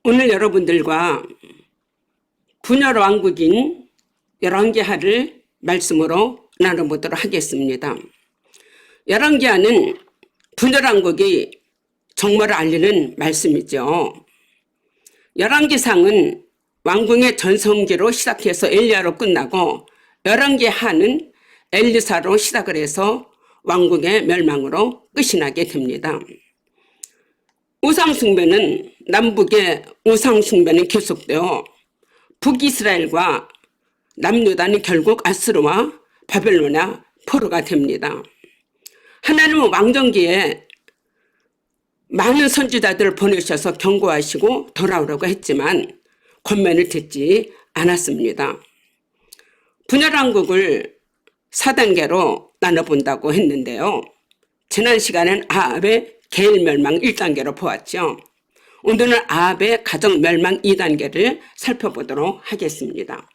오늘 여러분들과 분열 왕국인 열왕기하를 말씀으로 나눠보도록 하겠습니다. 열왕기하는 분열 왕국이 정말을 알리는 말씀이죠. 열왕기상은 왕궁의 전성기로 시작해서 엘리야로 끝나고, 열왕기하는 엘리사로 시작을 해서 왕궁의 멸망으로 끝이 나게 됩니다. 우상숭배는, 남북의 우상숭배는 계속되어 북이스라엘과 남유다는 결국 아수르와 바벨론의 포로가 됩니다. 하나님은 왕정기에 많은 선지자들을 보내셔서 경고하시고 돌아오라고 했지만 권면을 듣지 않았습니다. 분열왕국을 4단계로 나눠본다고 했는데요. 지난 시간엔 아합의 계일멸망 1단계로 보았죠. 오늘은 아합의 가정멸망 2단계를 살펴보도록 하겠습니다.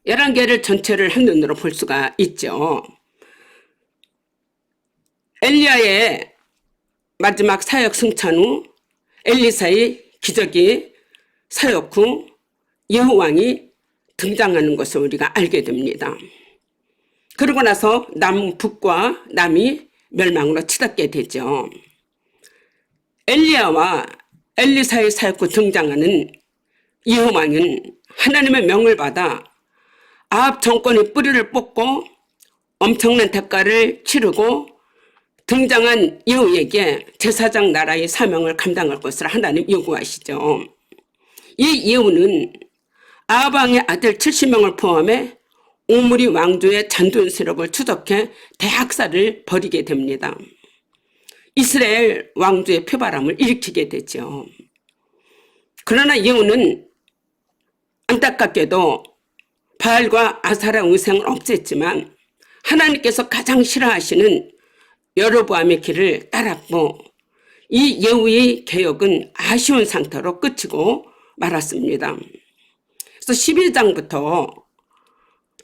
11개를 전체를 한눈으로 볼 수가 있죠. 엘리야의 마지막 사역 승천 후 엘리사의 기적이 사역 후 여호왕이 등장하는 것을 우리가 알게 됩니다. 그러고 나서 남북과 남이 멸망으로 치닫게 되죠. 엘리야와 엘리사의 사역 후 등장하는 여호왕은 하나님의 명을 받아 아합 정권의 뿌리를 뽑고 엄청난 대가를 치르고 등장한 예후에게 제사장 나라의 사명을 감당할 것을 하나님 요구하시죠. 이 예후는 아합 왕의 아들 70명을 포함해 오므리 왕조의 잔돈 세력을 추적해 대학살을 벌이게 됩니다. 이스라엘 왕조의 표바람을 일으키게 되죠. 그러나 예후는 안타깝게도 바알과 아사라 우상을 없앴지만 하나님께서 가장 싫어하시는 여로보암의 길을 따랐고, 이 예후의 개혁은 아쉬운 상태로 끝이고 말았습니다. 그래서 11장부터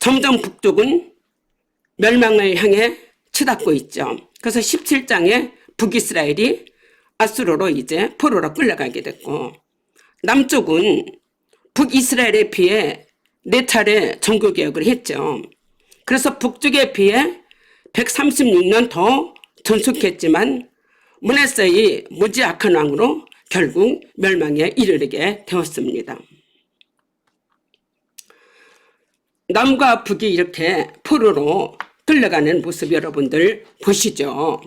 점점 북쪽은 멸망을 향해 치닫고 있죠. 그래서 17장에 북이스라엘이 아수르로 이제 포로로 끌려가게 됐고, 남쪽은 북이스라엘에 비해 4차례 정교개혁을 했죠. 그래서 북쪽에 비해 136년 더 전속했지만 므낫세의 무지 악한 왕으로 결국 멸망에 이르게 되었습니다. 남과 북이 이렇게 포로로 끌려가는 모습 여러분들 보시죠.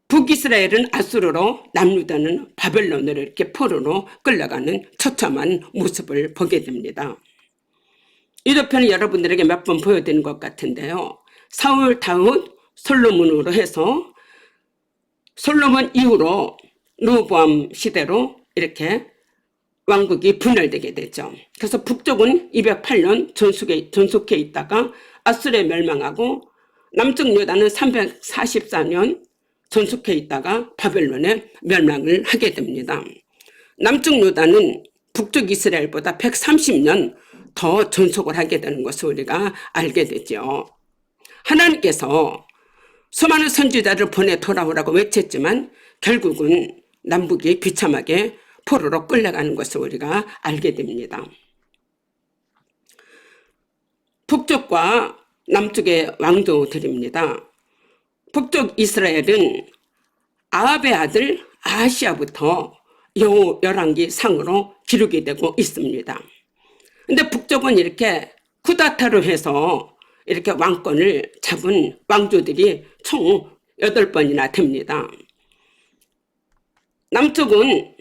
북이스라엘은 아수르로, 남유다는 바벨론으로 이렇게 포로로 끌려가는 처참한 모습을 보게 됩니다. 이 도편은 여러분들에게 몇 번 보여드린 것 같은데요. 사울, 다윗, 솔로몬으로 해서 솔로몬 이후로 르호보암 시대로 이렇게 왕국이 분열되게 되죠. 그래서 북쪽은 208년 전속해 있다가 아수르에 멸망하고, 남쪽 유다는 344년 전속해 있다가 바벨론에 멸망을 하게 됩니다. 남쪽 유다는 북쪽 이스라엘보다 130년 더 전속을 하게 되는 것을 우리가 알게 되죠. 하나님께서 수많은 선지자를 보내 돌아오라고 외쳤지만 결국은 남북이 비참하게 포로로 끌려가는 것을 우리가 알게 됩니다. 북쪽과 남쪽의 왕조들입니다. 북쪽 이스라엘은 아합의 아들 아하시야부터 열왕기 상으로 기록이 되고 있습니다. 근데 북쪽은 이렇게 쿠데타로 해서 이렇게 왕권을 잡은 왕조들이 총 8번이나 됩니다. 남쪽은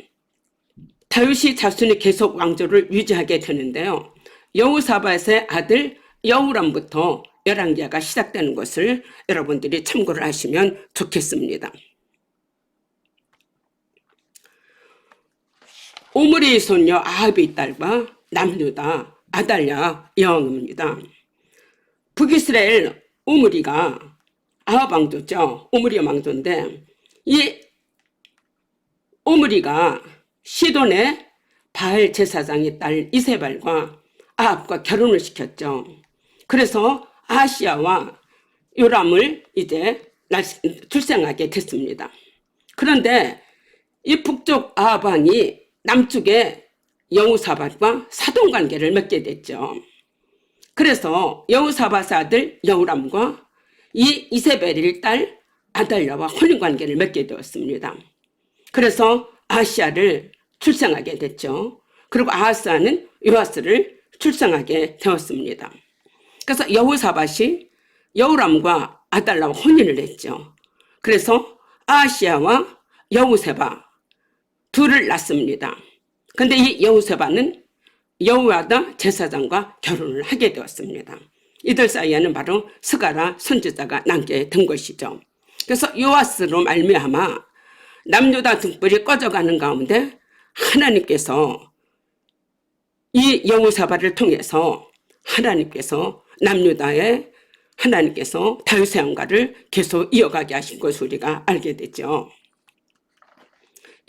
다윗이 자손이 계속 왕조를 유지하게 되는데요. 여호사밧의 아들 여호람부터 열왕기하가 시작되는 것을 여러분들이 참고를 하시면 좋겠습니다. 오므리의 손녀 아합의 딸과 남유다 아달랴 여왕입니다. 북이스라엘 오므리가 아합 왕조죠. 오므리 왕조인데, 이 오므리가 시돈의 바알 제사장의 딸 이세발과 아합과 결혼을 시켰죠. 그래서 아하시야와 요람을 이제 출생하게 됐습니다. 그런데 이 북쪽 아합 왕이 남쪽의 여호사밧과 사돈관계를 맺게 됐죠. 그래서 여호사밧의 아들 여호람과 이 이세벨의 딸 아달랴와 혼인관계를 맺게 되었습니다. 그래서 아하시야를 출생하게 됐죠. 그리고 아하스는 요아스를 출생하게 되었습니다. 그래서 여호사밧이 여호람과 아달랴와 혼인을 했죠. 그래서 아하시야와 여호세바 둘을 낳습니다. 근데 이 여호세바는 여호야다 제사장과 결혼을 하게 되었습니다. 이들 사이에는 바로 스가랴 선지자가 남게 된 것이죠. 그래서 요아스로 말미암아 남유다 등불이 꺼져가는 가운데 하나님께서 이 여호사밧을 통해서 하나님께서 남유다의 하나님께서 다윗의 왕가를 계속 이어가게 하신 것을 우리가 알게 되죠.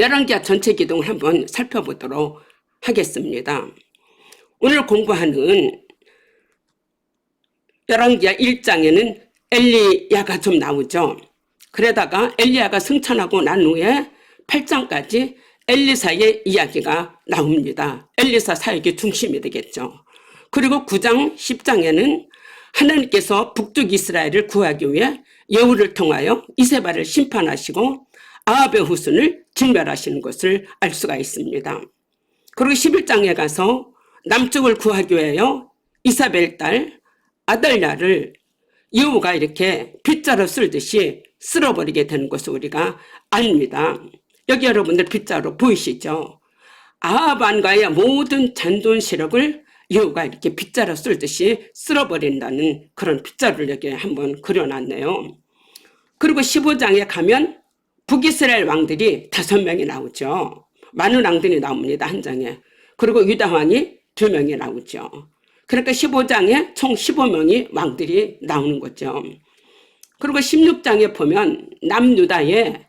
열왕기하 전체 기둥을 한번 살펴보도록 하겠습니다. 오늘 공부하는 열왕기하 1장에는 엘리야가 좀 나오죠. 그러다가 엘리야가 승천하고 난 후에 8장까지 엘리사의 이야기가 나옵니다. 엘리사 사역의 중심이 되겠죠. 그리고 9장, 10장에는 하나님께서 북쪽 이스라엘을 구하기 위해 여우를 통하여 이세발을 심판하시고 아합의 후손을 진멸하시는 것을 알 수가 있습니다. 그리고 11장에 가서 남쪽을 구하기 위하여 이사벨 딸 아달랴를 여우가 이렇게 빗자루 쓸듯이 쓸어버리게 되는 것을 우리가 압니다. 여기 여러분들 빗자루 보이시죠? 아합 왕가의 모든 잔존 세력을 여우가 이렇게 빗자루 쓸듯이 쓸어버린다는 그런 빗자루를 여기 한번 그려놨네요. 그리고 15장에 가면 북이스라엘 왕들이 5명이 나오죠. 많은 왕들이 나옵니다. 한 장에. 그리고 유다 왕이 2명이 나오죠. 그러니까 15장에 총 15명이 왕들이 나오는 거죠. 그리고 16장에 보면 남유다의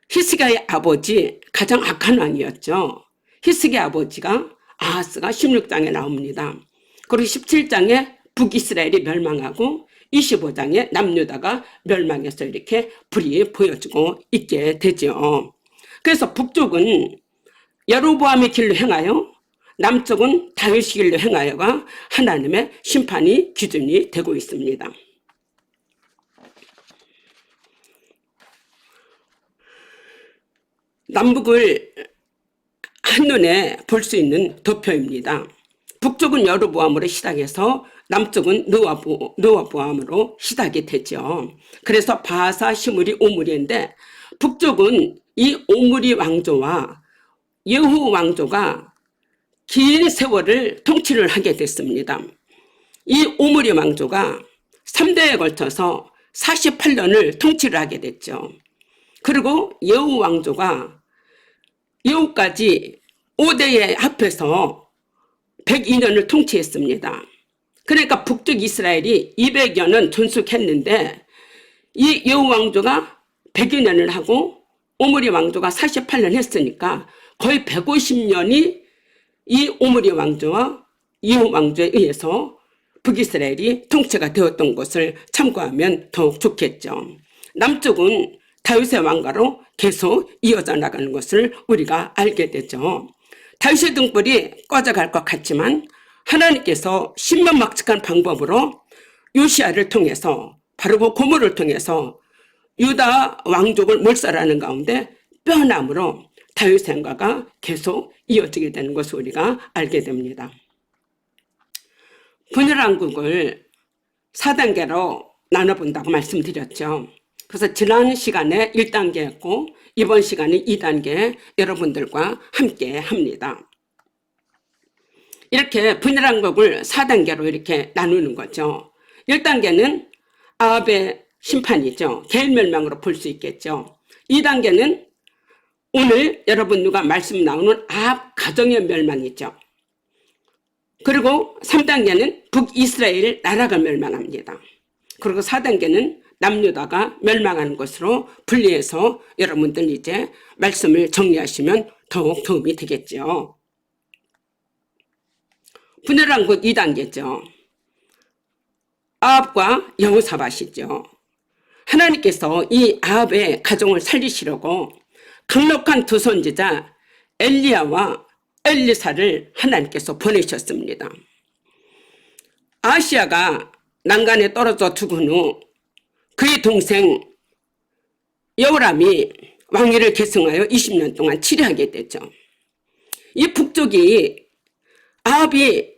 히스기야의 아버지 가장 악한 왕이었죠. 히스기야 아버지가 아하스가 16장에 나옵니다. 그리고 17장에 북이스라엘이 멸망하고 25장에 남유다가 멸망해서 이렇게 불이 보여주고 있게 되죠. 그래서 북쪽은 여로보암의 길로 행하여 남쪽은 다윗의 길로 행하여가 하나님의 심판이 기준이 되고 있습니다. 남북을 한눈에 볼 수 있는 도표입니다. 북쪽은 여로보암으로 시작해서 남쪽은 느와보암으로 시작이 되죠. 그래서 바사, 시므리, 오므리인데 북쪽은 이 오므리 왕조와 예후 왕조가 긴 세월을 통치를 하게 됐습니다. 이 오므리 왕조가 3대에 걸쳐서 48년을 통치를 하게 됐죠. 그리고 예후 왕조가 예후까지 5대에 합해서 102년을 통치했습니다. 그러니까 북쪽 이스라엘이 200여 년 존속했는데 이 예후 왕조가 100여 년을 하고 오므리 왕조가 48년 했으니까 거의 150년이 이 오므리 왕조와 예후 왕조에 의해서 북이스라엘이 통치가 되었던 것을 참고하면 더욱 좋겠죠. 남쪽은 다윗의 왕가로 계속 이어져 나가는 것을 우리가 알게 되죠. 다윗의 등불이 꺼져갈 것 같지만 하나님께서 신명막측한 방법으로 요시야를 통해서 바로 그 고모를 통해서 유다 왕족을 몰살하는 가운데 뼈나무로 다윗의 왕가가 계속 이어지게 되는 것을 우리가 알게 됩니다. 분열왕국을 4단계로 나눠본다고 말씀드렸죠. 그래서 지난 시간에 1단계였고 이번 시간에 2단계 여러분들과 함께 합니다. 이렇게 분열왕국을 4단계로 이렇게 나누는 거죠. 1단계는 아합의 심판이죠. 개인 멸망으로 볼 수 있겠죠. 2단계는 오늘 여러분들과 말씀 나오는 아합 가정의 멸망이죠. 그리고 3단계는 북이스라엘 나라가 멸망합니다. 그리고 4단계는 남유다가 멸망하는 것으로 분리해서 여러분들 이제 말씀을 정리하시면 더욱 도움이 되겠죠. 분열왕국 2단계죠. 아합과 여호사밧이죠. 하나님께서 이 아합의 가정을 살리시려고 강력한 두 선지자 엘리야와 엘리사를 하나님께서 보내셨습니다. 아하시야가 난간에 떨어져 죽은 후 그의 동생 여호람이 왕위를 계승하여 20년 동안 치리하게 되죠. 이 북쪽이 아합이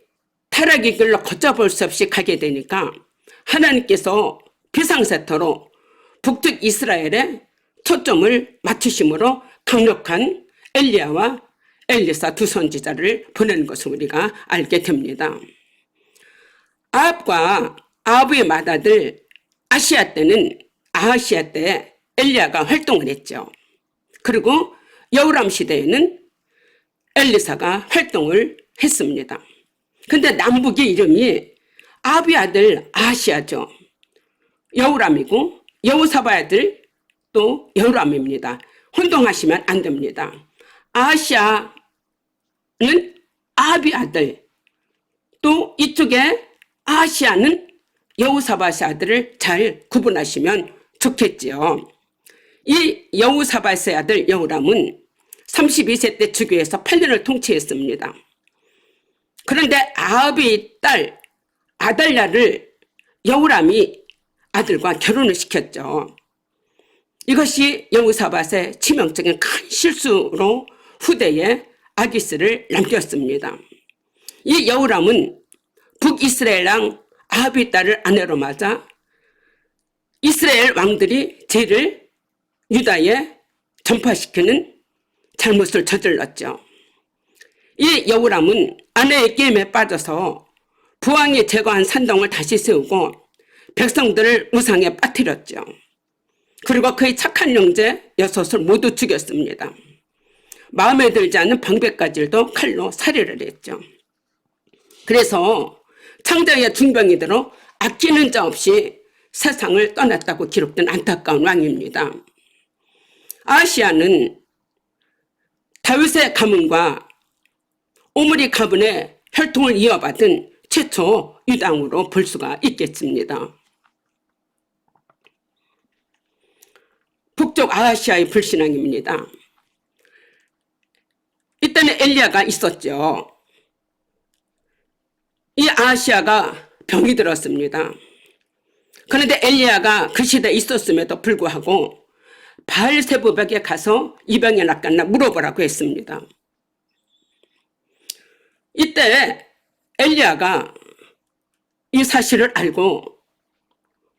타락의 길로 걷잡을 수 없이 가게 되니까 하나님께서 비상사태로 북쪽 이스라엘에 초점을 맞추심으로 강력한 엘리야와 엘리사 두 선지자를 보내는 것을 우리가 알게 됩니다. 아합과 아합의 맏아들 아하시야 때 엘리야가 활동을 했죠. 그리고 여호람 시대에는 엘리사가 활동을 했습니다. 근데 남북의 이름이 아합의 아들 아하시야죠. 여호람이고 여호사밧의 아들 또 여호람입니다. 혼동하시면 안 됩니다. 아하시야는 아합의 아들, 또 이쪽에 아하시야는 여호사밧의 아들을 잘 구분하시면 좋겠지요. 이 여호사밧의 아들 여호람은 32세 때 즉위해서 8년을 통치했습니다. 그런데 아합의 딸 아달랴를 여호람이 아들과 결혼을 시켰죠. 이것이 여호사밧의 치명적인 큰 실수로 후대에 아기스를 남겼습니다. 이 여호람은 북이스라엘 왕 아합의 딸을 아내로 맞아 이스라엘 왕들이 죄를 유다에 전파시키는 잘못을 저질렀죠. 이 여호람은 아내의 게임에 빠져서 부왕이 제거한 산동을 다시 세우고 백성들을 우상에 빠뜨렸죠. 그리고 그의 착한 형제 6을 모두 죽였습니다. 마음에 들지 않는 방백가지도 칼로 살해를 했죠. 그래서 창자의 중병이 들어 아끼는 자 없이 세상을 떠났다고 기록된 안타까운 왕입니다. 아하시야는 다윗의 가문과 오므리 가문의 혈통을 이어받은 최초 유당으로 볼 수가 있겠습니다. 북쪽 아하시야의 불신앙입니다. 이때는 엘리야가 있었죠. 이 아하시야가 병이 들었습니다. 그런데 엘리야가 그 시대에 있었음에도 불구하고 바알세부백에 가서 이 병이 낫겠나 물어보라고 했습니다. 이때 엘리야가 이 사실을 알고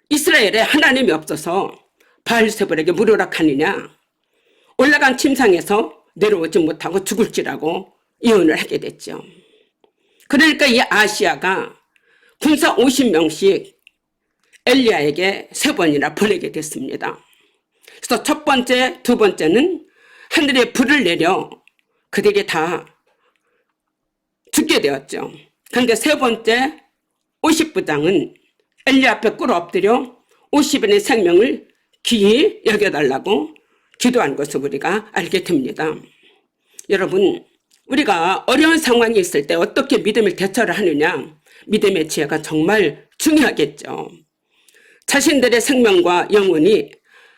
이스라엘에 하나님이 없어서 바알세불에게 물으라 하느냐, 올라간 침상에서 내려오지 못하고 죽을지라고 예언을 하게 됐죠. 그러니까 이 아하시야가 군사 50명씩 엘리야에게 3번이나 보내게 됐습니다. 그래서 첫 번째, 두 번째는 하늘에 불을 내려 그들이 다 죽게 되었죠. 그런데 세 번째 50부장은 엘리야 앞에 꿇어 엎드려 50인의 생명을 귀히 여겨달라고 기도한 것을 우리가 알게 됩니다. 여러분, 우리가 어려운 상황이 있을 때 어떻게 믿음을 대처를 하느냐, 믿음의 지혜가 정말 중요하겠죠. 자신들의 생명과 영혼이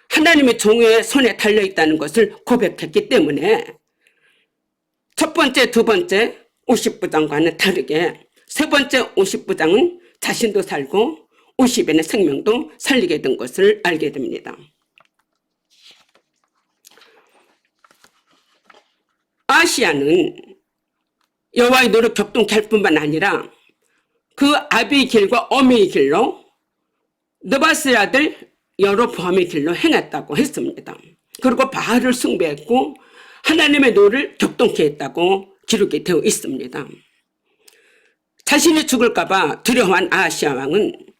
하나님의 종의 손에 달려있다는 것을 고백했기 때문에 첫 번째, 두 번째 50부장과는 다르게 세 번째 50부장은 자신도 살고 50인의 생명도 살리게 된 것을 알게 됩니다. 아하시야는 여호와의 노를 격동케 할 뿐만 아니라 그 아비의 길과 어미의 길로 느바스의 아들 여로보암의 길로 행했다고 했습니다. 그리고 바알을 숭배했고 하나님의 노를 격동케 했다고 기록이 되어 있습니다. 자신이 죽을까 봐 두려워한 아하시야 왕은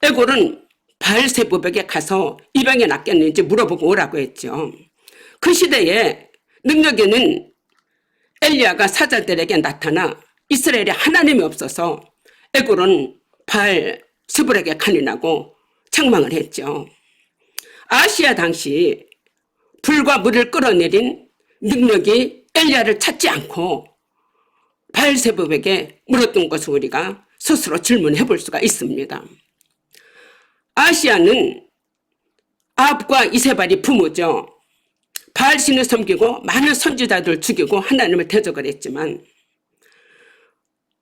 에골은 바알세부백에 가서 이 병이 낫겠는지 물어보고 오라고 했죠. 그 시대에 능력 있는 엘리야가 사자들에게 나타나 이스라엘에 하나님이 없어서 에골은 바알세불에게 간인하고 책망을 했죠. 아하시야 당시 불과 물을 끌어내린 능력이 엘리야를 찾지 않고 바알세불에게 물었던 것을 우리가 스스로 질문해 볼 수가 있습니다. 아하시야는 아합과 이세발이 부모죠. 바알신을 섬기고 많은 선지자들 죽이고 하나님을 대적을 했지만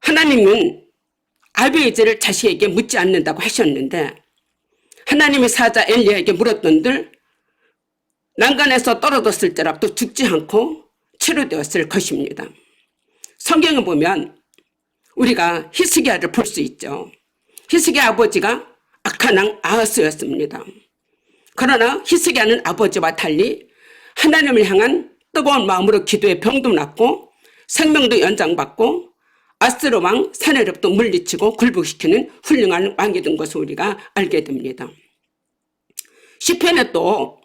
하나님은 아비에즈를 자식에게 묻지 않는다고 하셨는데 하나님의 사자 엘리야에게 물었던들 난간에서 떨어졌을지라도 죽지 않고 치료되었을 것입니다. 성경을 보면 우리가 히스기야를 볼 수 있죠. 히스기야 아버지가 악한 왕 아하스였습니다. 그러나 히스기야는 아버지와 달리 하나님을 향한 뜨거운 마음으로 기도해 병도 낫고 생명도 연장받고 아스로 왕 사네립도 물리치고 굴복시키는 훌륭한 왕이 된 것을 우리가 알게 됩니다. 시편에 또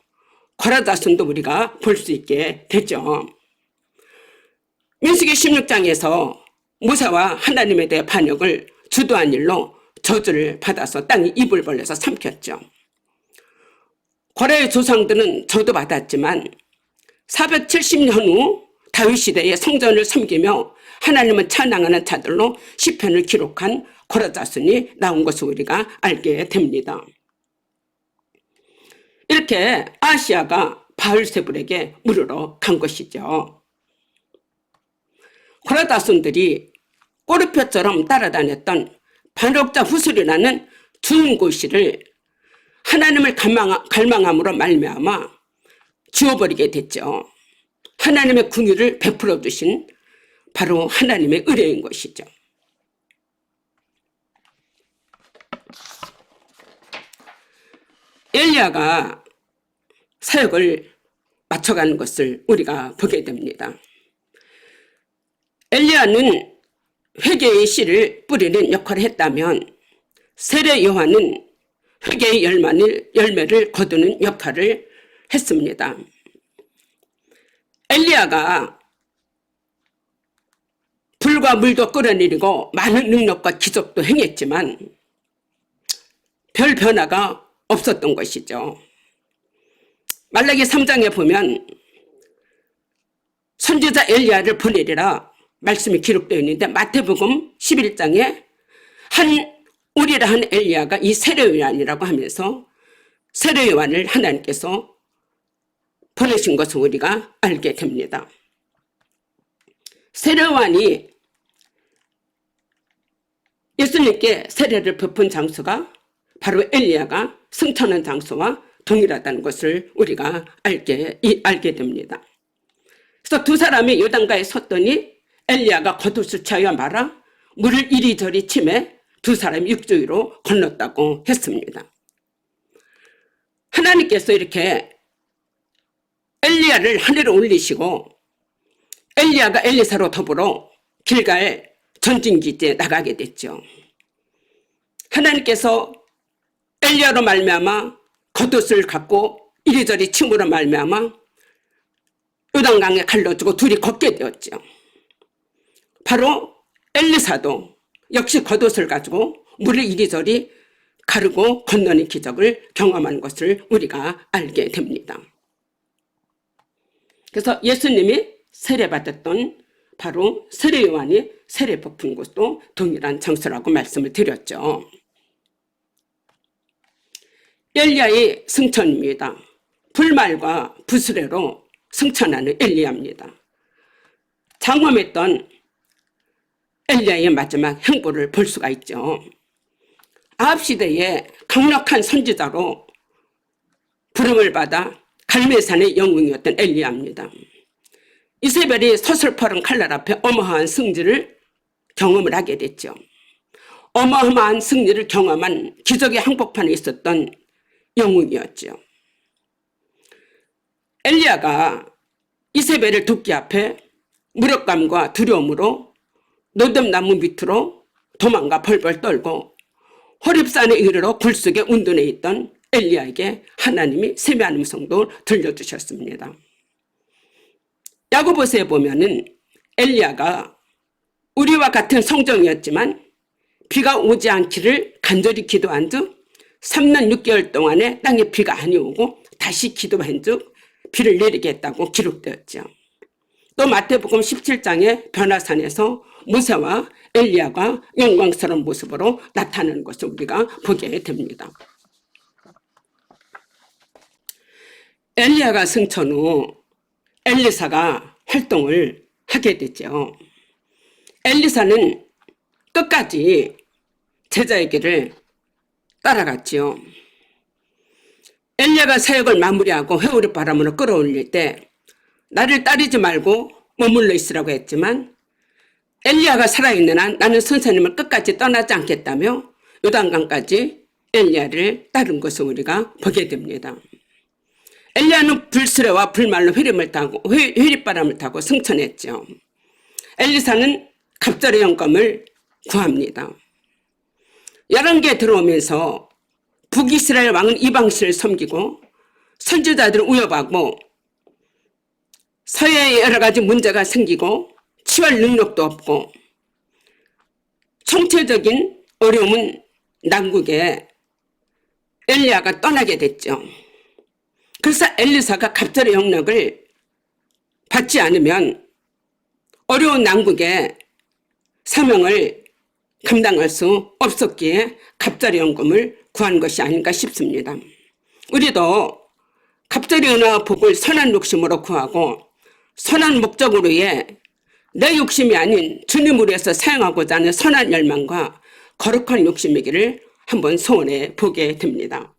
고라다손도 우리가 볼 수 있게 되죠. 민수기 16장에서 모세와 하나님에 대해 반역을 주도한 일로 저주를 받아서 땅이 입을 벌려서 삼켰죠. 고레의 조상들은 저주받았지만 470년 후 다윗 시대의 성전을 섬기며 하나님을 찬양하는 자들로 시편을 기록한 고라다손이 나온 것을 우리가 알게 됩니다. 이렇게 아시아가 바알세불에게 물으러 간 것이죠. 고라다손들이 꼬리표처럼 따라다녔던 반역자 후술이라는 주인고시를 하나님을 갈망함으로 말미암아 지워버리게 됐죠. 하나님의 궁유를 베풀어 주신 바로 하나님의 의뢰인 것이죠. 엘리야가 사역을 맞춰가는 것을 우리가 보게 됩니다. 엘리야는 회개의 씨를 뿌리는 역할을 했다면 세례 요한은 회개의 열매를 거두는 역할을 했습니다. 엘리야가 불과 물도 끌어내리고 많은 능력과 기적도 행했지만 별 변화가 없었던 것이죠. 말라기 3장에 보면 선지자 엘리야를 보내리라 말씀이 기록되어 있는데 마태복음 11장에 우리라 한 엘리야가 이 세례요한이라고 하면서 세례요한을 하나님께서 보내신 것을 우리가 알게 됩니다. 세례요한이 예수님께 세례를 베푼 장소가 바로 엘리야가 승천한 장소와 동일하다는 것을 우리가 알게 됩니다. 그래서 두 사람이 요단가에 섰더니 엘리야가 겉옷을 취하여 말아 물을 이리저리 치매 두 사람이 육지 위로 건넜다고 했습니다. 하나님께서 이렇게 엘리야를 하늘에 올리시고 엘리야가 엘리사로 더불어 길갈 전진기지에 나가게 됐죠. 하나님께서 엘리야로 말미암아 겉옷을 갖고 이리저리 침으로 말미암아 요단강에 갈라주고 둘이 걷게 되었죠. 바로 엘리사도 역시 겉옷을 가지고 물을 이리저리 가르고 건너는 기적을 경험한 것을 우리가 알게 됩니다. 그래서 예수님이 세례받았던 바로 세례요한이 세례 베푼 곳도 동일한 장소라고 말씀을 드렸죠. 엘리야의 승천입니다. 불말과 부수레로 승천하는 엘리야입니다. 장엄했던 엘리야의 마지막 행보를 볼 수가 있죠. 아합 시대에 강력한 선지자로 부름을 받아 갈멜산의 영웅이었던 엘리야입니다. 이세벨이 서슬퍼런 칼날 앞에 어마어마한 승리를 경험을 하게 됐죠. 어마어마한 승리를 경험한 기적의 항복판에 있었던 영웅이었죠. 엘리야가 이세벨을 돕기 앞에 무력감과 두려움으로 노뎀나무 밑으로 도망가 벌벌 떨고 호렙산에 이르러 굴속에 운둔해 있던 엘리야에게 하나님이 세미한 음성도 들려주셨습니다. 야고보서에 보면은 엘리야가 우리와 같은 성정이었지만 비가 오지 않기를 간절히 기도한 즉 3년 6개월 동안에 땅에 비가 안 오고 다시 기도한 즉 비를 내리게 했다고 기록되었죠. 또 마태복음 17장의 변화산에서 모세와 엘리야가 영광스러운 모습으로 나타나는 것을 우리가 보게 됩니다. 엘리야가 승천 후 엘리사가 활동을 하게 되죠. 엘리사는 끝까지 제자의 길을 따라갔지요. 엘리야가 사역을 마무리하고 회오리 바람으로 끌어올릴 때 나를 따르지 말고 머물러 있으라고 했지만 엘리야가 살아있는 한 나는 선생님을 끝까지 떠나지 않겠다며 요단강까지 엘리야를 따른 것을 우리가 보게 됩니다. 엘리야는 불수레와 불말로 회리바람을 타고 승천했죠. 엘리사는 갑절의 영감을 구합니다. 열왕기에 들어오면서 북이스라엘 왕은 이방신을 섬기고 선지자들을 위협하고 서해에 여러 가지 문제가 생기고 치유할 능력도 없고 총체적인 어려움은 남국에 엘리야가 떠나게 됐죠. 그래서 엘리사가 갑절의 영역을 받지 않으면 어려운 남국의 사명을 감당할 수 없었기에 갑절의 영금을 구한 것이 아닌가 싶습니다. 우리도 갑절의 은혜와 복을 선한 욕심으로 구하고 선한 목적으로 위해 내 욕심이 아닌 주님을 위해서 사용하고자 하는 선한 열망과 거룩한 욕심이기를 한번 소원해 보게 됩니다.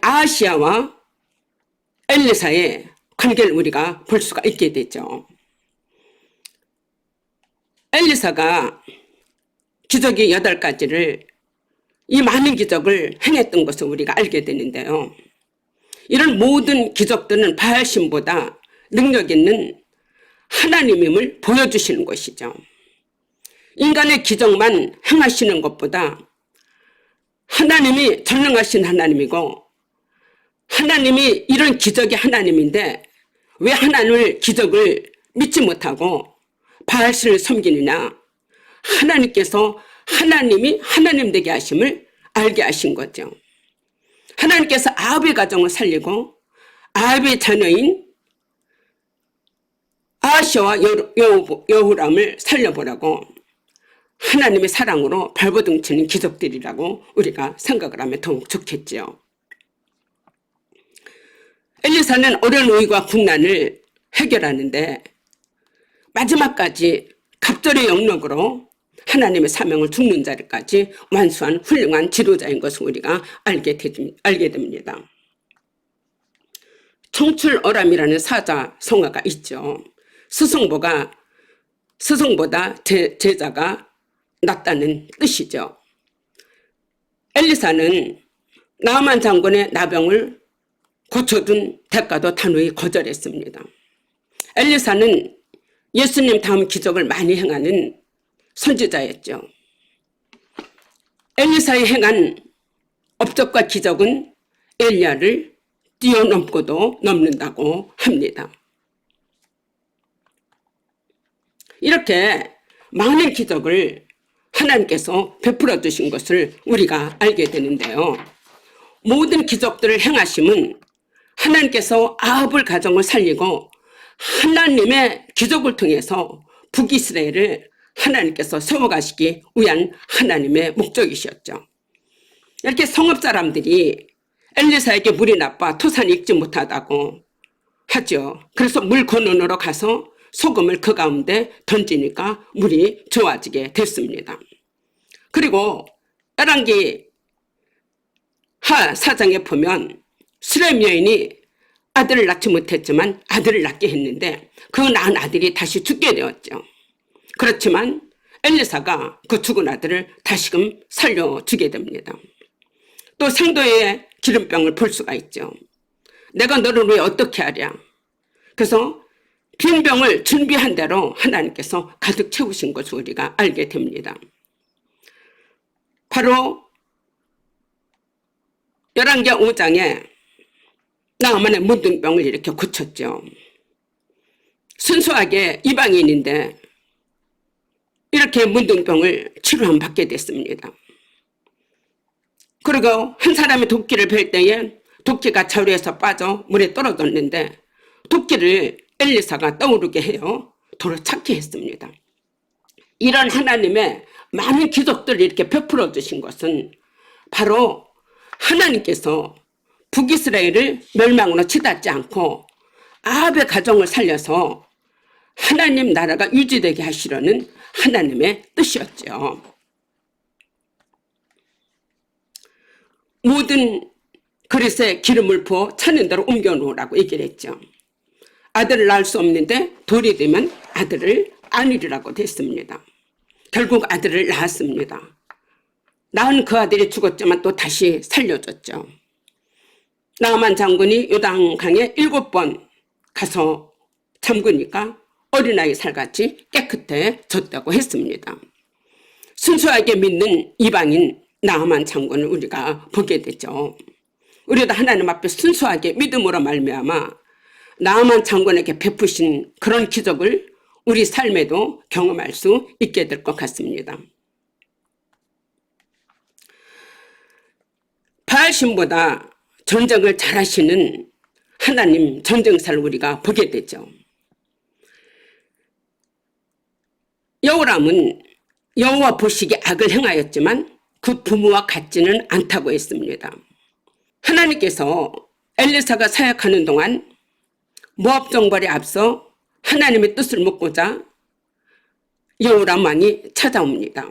아하시야와 엘리사의 관계를 우리가 볼 수가 있게 되죠. 엘리사가 기적이 8가지를 이 많은 기적을 행했던 것을 우리가 알게 되는데요. 이런 모든 기적들은 바알신보다 능력 있는 하나님임을 보여주시는 것이죠. 인간의 기적만 행하시는 것보다 하나님이 전능하신 하나님이고 하나님이 이런 기적이 하나님인데 왜 하나님을 기적을 믿지 못하고 바알신을 섬기느냐. 하나님께서 하나님이 하나님 되게 하심을 알게 하신 거죠. 하나님께서 아합의 가정을 살리고 아합의 자녀인 아하시아와 여호람을 살려보라고 하나님의 사랑으로 발버둥치는 기적들이라고 우리가 생각을 하면 더욱 좋겠죠. 엘리사는 어려운 위기와 국난을 해결하는데 마지막까지 갑절의 영역으로 하나님의 사명을 죽는 자리까지 완수한 훌륭한 지도자인 것을 우리가 알게 됩니다. 청출어람이라는 사자성어가 있죠. 스승보다 제자가 낫다는 뜻이죠. 엘리사는 나아만 장군의 나병을 고쳐준 대가도 단호히 거절했습니다. 엘리사는 예수님 다음 기적을 많이 행하는 선지자였죠. 엘리사의 행한 업적과 기적은 엘리야를 뛰어넘고도 넘는다고 합니다. 이렇게 많은 기적을 하나님께서 베풀어 주신 것을 우리가 알게 되는데요. 모든 기적들을 행하심은 하나님께서 아합을 가정을 살리고 하나님의 기적을 통해서 북이스라엘을 하나님께서 세워가시기 위한 하나님의 목적이셨죠. 이렇게 성읍 사람들이 엘리사에게 물이 나빠 토산이 익지 못하다고 하죠. 그래서 물 근원으로 가서 소금을 그 가운데 던지니까 물이 좋아지게 됐습니다. 그리고 열왕기 하 4장에 보면 수렘 여인이 아들을 낳지 못했지만 아들을 낳게 했는데 그 낳은 아들이 다시 죽게 되었죠. 그렇지만 엘리사가 그 죽은 아들을 다시금 살려주게 됩니다. 또 생도의 기름병을 볼 수가 있죠. 내가 너를 왜 어떻게 하랴. 그래서 빈 병을 준비한 대로 하나님께서 가득 채우신 것을 우리가 알게 됩니다. 바로 열왕기 5장에 나아만의 문둥병을 이렇게 고쳤죠. 순수하게 이방인인데 이렇게 문둥병을 치료함 받게 됐습니다. 그리고 한 사람이 도끼를 벨 때에 도끼가 자루에서 빠져 물에 떨어졌는데 도끼를 엘리사가 떠오르게 해요. 도로 찾게 했습니다. 이런 하나님의 많은 기적들을 이렇게 베풀어 주신 것은 바로 하나님께서 북이스라엘을 멸망으로 치닫지 않고 아합의 가정을 살려서 하나님 나라가 유지되게 하시려는 하나님의 뜻이었죠. 모든 그릇에 기름을 부어 차는 대로 옮겨놓으라고 얘기를 했죠. 아들을 낳을 수 없는데 돌이 되면 아들을 안으리라고 됐습니다. 결국 아들을 낳았습니다. 낳은 그 아들이 죽었지만 또 다시 살려줬죠. 나아만 장군이 요단강에 7번 가서 잠그니까 어린아이 살같이 깨끗해졌다고 했습니다. 순수하게 믿는 이방인 나아만 장군을 우리가 보게 되죠. 우리도 하나님 앞에 순수하게 믿음으로 말미암아 나아만 장군에게 베푸신 그런 기적을 우리 삶에도 경험할 수 있게 될 것 같습니다. 바알신보다 전쟁을 잘하시는 하나님 전쟁사를 우리가 보게 되죠. 여호람은 여호와 보시기에 악을 행하였지만 그 부모와 같지는 않다고 했습니다. 하나님께서 엘리사가 사역하는 동안 모압 정벌에 앞서 하나님의 뜻을 묻고자 여호람 왕이 찾아옵니다.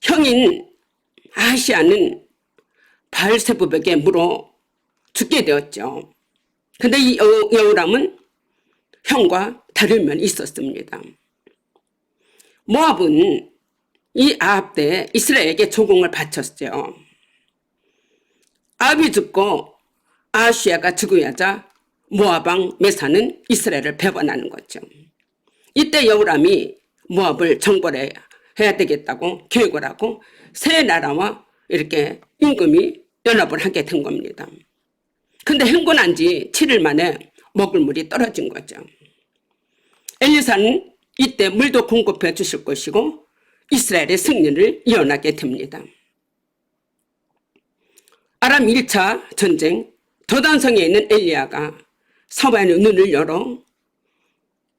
형인 아하시야는 바알세불에게 물어 죽게 되었죠. 근데 이 여호람은 형과 다른 면이 있었습니다. 모압은 이 아합 때 이스라엘에게 조공을 바쳤죠. 아합이 죽고 아하시야가 즉위하자 모압 왕 메사는 이스라엘을 배반하는 거죠. 이때 여호람이 모압을 정벌해야 되겠다고 계획을 하고 세 나라와 이렇게 임금이 연합을 하게 된 겁니다. 근데 행군한 지 7일 만에 먹을 물이 떨어진 거죠. 엘리사는 이때 물도 공급해 주실 것이고 이스라엘의 승리를 이어나게 됩니다. 아람 1차 전쟁 도단성에 있는 엘리야가 서반의 눈을 열어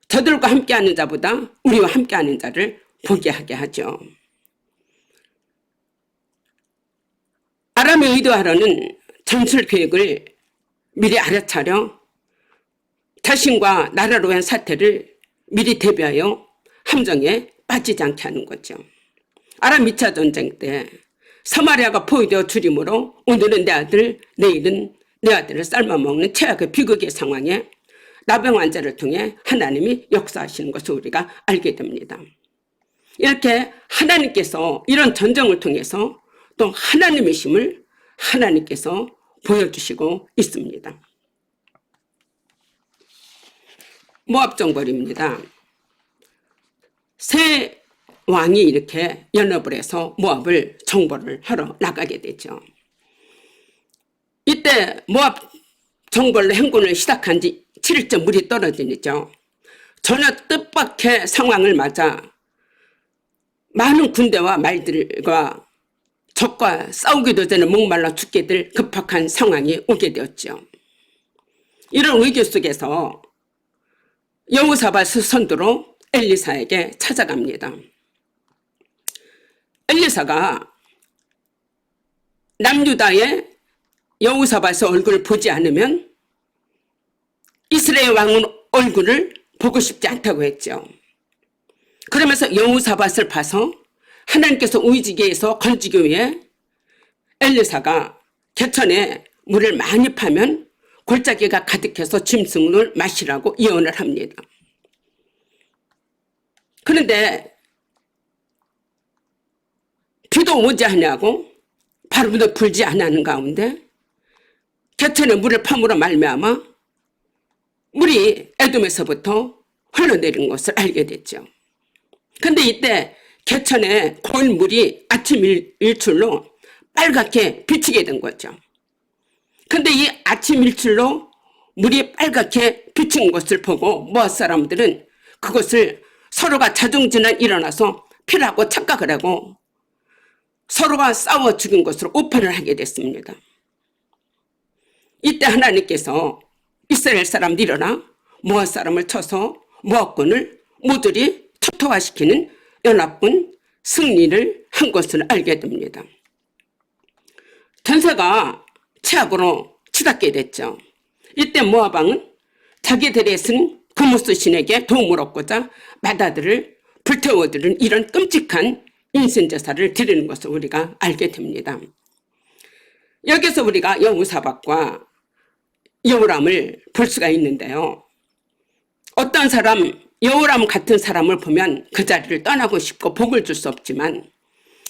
저들과 함께하는 자보다 우리와 함께하는 자를 보게 하게 하죠. 아람에 의도하려는 전술 계획을 미리 알아차려 자신과 나라로 한 사태를 미리 대비하여 함정에 빠지지 않게 하는 거죠. 아람 2차 전쟁 때 사마리아가 포위되어 줄이므로 오늘은 내 아들, 내일은 내 아들을 삶아먹는 최악의 비극의 상황에 나병 환자를 통해 하나님이 역사하시는 것을 우리가 알게 됩니다. 이렇게 하나님께서 이런 전쟁을 통해서 또 하나님의 힘을 하나님께서 보여주시고 있습니다. 모압 정벌입니다. 세 왕이 이렇게 연합을 해서 모압을 정벌을 하러 나가게 되죠. 이때 모압 정벌로 행군을 시작한 지 7일째 물이 떨어지죠. 전혀 뜻밖의 상황을 맞아 많은 군대와 말들과 적과 싸우기도 전에 목말라 죽게 될 급박한 상황이 오게 되었죠. 이런 위기 속에서 여호사밧을 선두로 엘리사에게 찾아갑니다. 엘리사가 남유다의 여호사밧의 얼굴을 보지 않으면 이스라엘 왕은 얼굴을 보고 싶지 않다고 했죠. 그러면서 여호사밧을 봐서 하나님께서 우이지게에서 건지기 위해 엘리사가 개천에 물을 많이 파면 골짜기가 가득해서 짐승을 마시라고 예언을 합니다. 그런데 비도 오지 않냐고 바람도 불지 않는 가운데 개천에 물을 팜으로 말미암아 물이 에돔에서부터 흘러내린 것을 알게 됐죠. 근데 이때 개천에 고인 물이 아침 일출로 빨갛게 비치게 된 거죠. 근데 이 아침 일출로 물이 빨갛게 비친 것을 보고 모압 사람들은 그것을 서로가 자중진환 일어나서 피라고 착각을 하고 서로가 싸워 죽인 것으로 오판을 하게 됐습니다. 이때 하나님께서 이스라엘 사람들 일어나 모압 사람을 쳐서 모압군을 모조리 초토화시키는 연합군 승리를 한 것을 알게 됩니다. 전세가 최악으로 치닫게 됐죠. 이때 모압 왕은 자기들의 신 그무스 신에게 도움을 얻고자 마다들을 불태워드린 이런 끔찍한 인신제사를 드리는 것을 우리가 알게 됩니다. 여기서 우리가 여호사밧과 여호람을 볼 수가 있는데요. 어떤 사람, 여호람 같은 사람을 보면 그 자리를 떠나고 싶고 복을 줄 수 없지만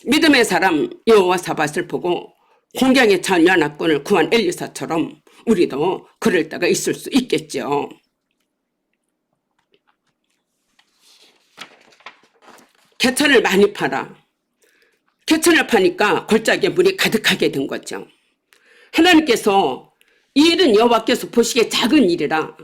믿음의 사람 여호사밧을 보고 공경에 찬 연합군을 구한 엘리사처럼 우리도 그럴 때가 있을 수 있겠죠. 개천을 많이 팔아. 개천을 파니까 골짜기에 물이 가득하게 된 거죠. 하나님께서 이 일은 여호와께서 보시기에 작은 일이라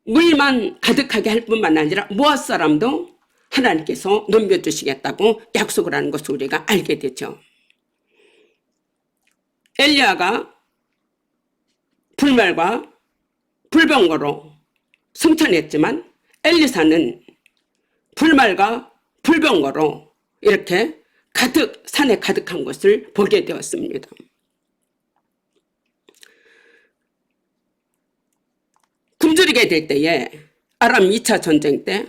물만 가득하게 할 뿐만 아니라 모압 사람도 하나님께서 넘겨주시겠다고 약속을 하는 것을 우리가 알게 되죠. 엘리야가 불말과 불병거로 승천했지만 엘리사는 불말과 불병거로 이렇게 가득 산에 가득한 것을 보게 되었습니다. 굶주리게 될 때에 아람 2차 전쟁 때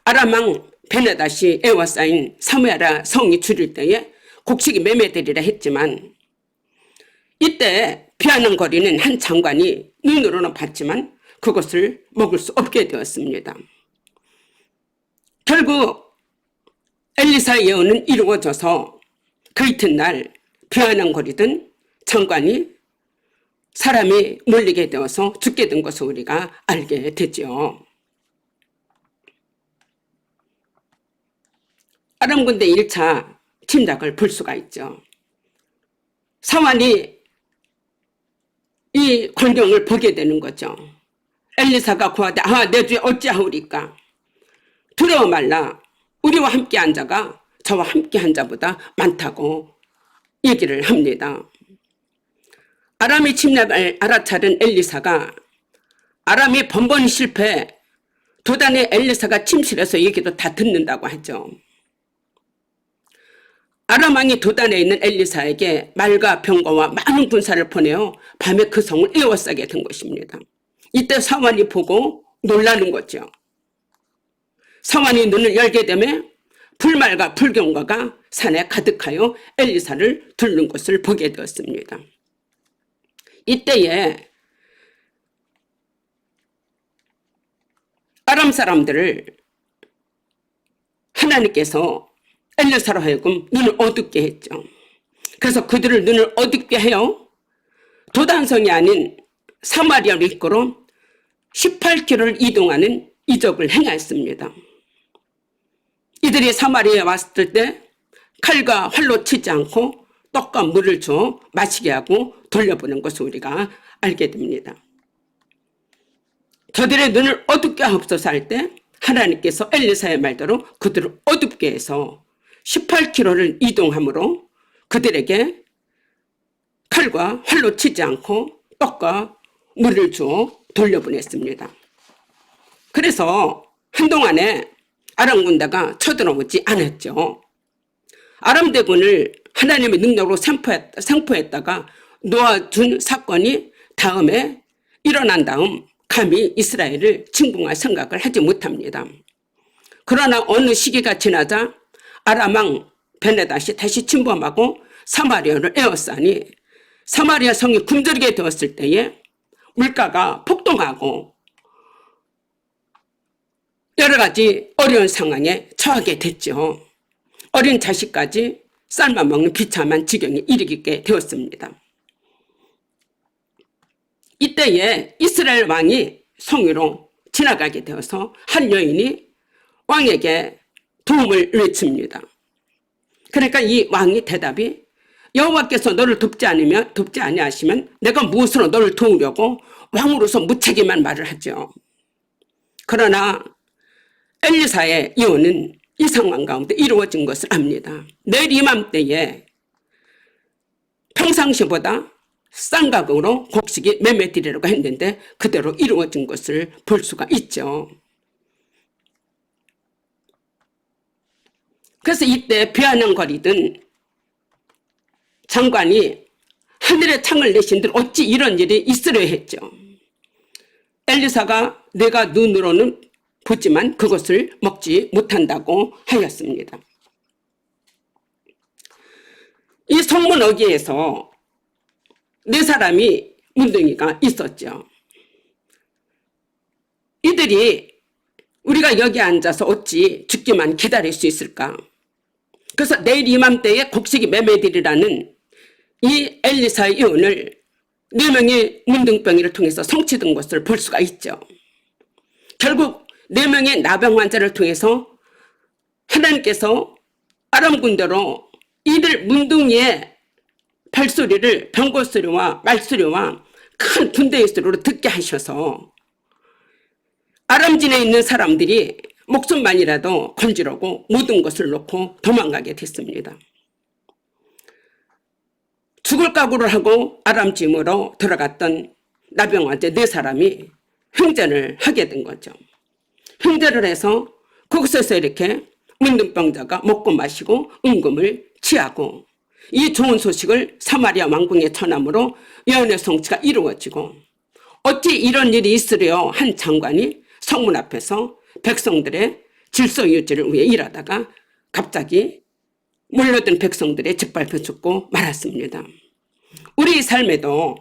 아람 왕 베나닷이 에워싸인 사무야라 성이 줄일 때에 곡식이 매매되리라 했지만 이때 피하는거리는 한 장관이 눈으로는 봤지만 그것을 먹을 수 없게 되었습니다. 결국 엘리사의 예언은 이루어져서 그 이튿날 피하는거리던 장관이 사람이 몰리게 되어서 죽게 된 것을 우리가 알게 되죠. 아람 군대 1차 침략을 볼 수가 있죠. 사환이 이 광경을 보게 되는 거죠. 엘리사가 구하되 내 주에 어찌하오리까. 두려워 말라. 우리와 함께한 자가 저와 함께한 자보다 많다고 얘기를 합니다. 아람의 침략을 알아차린 엘리사가 아람이 번번이 실패해 도단에 엘리사가 침실해서 얘기도 다 듣는다고 하죠. 아람 왕이 도단에 있는 엘리사에게 말과 병거와 많은 군사를 보내어 밤에 그 성을 에워싸게 된 것입니다. 이때 사환이 보고 놀라는 거죠. 사환이 눈을 열게 되면 불말과 불경과가 산에 가득하여 엘리사를 둘른 것을 보게 되었습니다. 이때에 아람 사람들을 하나님께서 엘리사로 하여금 눈을 어둡게 했죠. 그래서 그들을 눈을 어둡게 해요. 도단성이 아닌 사마리아로 이끌어 18km를 이동하는 이적을 행하였습니다. 이들이 사마리아에 왔을 때 칼과 활로 치지 않고 떡과 물을 줘 마시게 하고 돌려보는 것을 우리가 알게 됩니다. 저들의 눈을 어둡게 하옵소서 할 때 하나님께서 엘리사의 말대로 그들을 어둡게 해서 18km를 이동함으로 그들에게 칼과 활로 치지 않고 떡과 물을 주어 돌려보냈습니다. 그래서 한동안에 아람 군대가 쳐들어오지 않았죠. 아람 대군을 하나님의 능력으로 생포했다가 놓아준 사건이 다음에 일어난 다음 감히 이스라엘을 침공할 생각을 하지 못합니다. 그러나 어느 시기가 지나자 아람 왕 베나닷이 다시 침범하고 사마리아를 에워싸니 사마리아 성이 굶주리게 되었을 때에 물가가 폭등하고 여러 가지 어려운 상황에 처하게 됐죠. 어린 자식까지 삶아먹는 비참한 지경에 이르게 되었습니다. 이때에 이스라엘 왕이 성위로 지나가게 되어서 한 여인이 왕에게 도움을 외칩니다. 그러니까 이 왕이 대답이 여호와께서 너를 돕지 아니하시면 내가 무엇으로 너를 도우려고 왕으로서 무책임한 말을 하죠. 그러나 엘리사의 예언은 이 상황 가운데 이루어진 것을 압니다. 내일 이맘때에 평상시보다 싼 가격으로 곡식이 매매드리려고 했는데 그대로 이루어진 것을 볼 수가 있죠. 그래서 이때 비아냥거리던 장관이 하늘에 창을 내신들 어찌 이런 일이 있으려 했죠. 엘리사가 내가 눈으로는 보지만 그것을 먹지 못한다고 하였습니다. 이 성문 어귀에서 네 사람이 문둥이가 있었죠. 이들이 우리가 여기 앉아서 어찌 죽기만 기다릴 수 있을까? 그래서 내일 이맘때에 곡식이 매매되리라는 이 엘리사의 예언을 네 명의 문둥병이를 통해서 성취된 것을 볼 수가 있죠. 결국 네 명의 나병 환자를 통해서 하나님께서 아람 군대로 이들 문둥이의 발소리를 병거소리와 말소리와 큰 군대의 소리로 듣게 하셔서 아람진에 있는 사람들이 목숨만이라도 건지려고 모든 것을 놓고 도망가게 됐습니다. 죽을 각오를 하고 아람짐으로 들어갔던 나병환자 네 사람이 횡재를 하게 된 거죠. 횡재를 해서 거기서 이렇게 문둥병자가 먹고 마시고 은금을 취하고 이 좋은 소식을 사마리아 왕궁에 전함으로 예언의 성취가 이루어지고 어찌 이런 일이 있으려 한 장관이 성문 앞에서 백성들의 질서 유지를 위해 일하다가 갑자기 몰려든 백성들의 짓밟혀 죽고 말았습니다. 우리 삶에도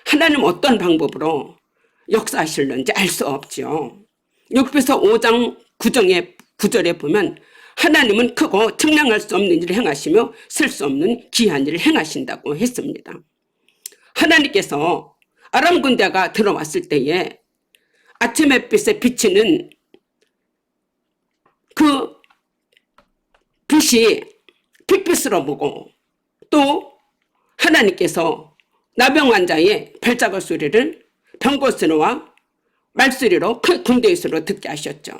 하나님 어떤 방법으로 역사하실는지 알 수 없죠. 욥기서 5장 9절에 보면 하나님은 크고 측량할 수 없는 일을 행하시며 셀 수 없는 기이한 일을 행하신다고 했습니다. 하나님께서 아람 군대가 들어왔을 때에 아침 햇빛에 비치는 그 빛이 빛빛으로 보고 또 하나님께서 나병 환자의 발작을 소리를 병거소리와 말소리로 큰 군대의 소리로 듣게 하셨죠.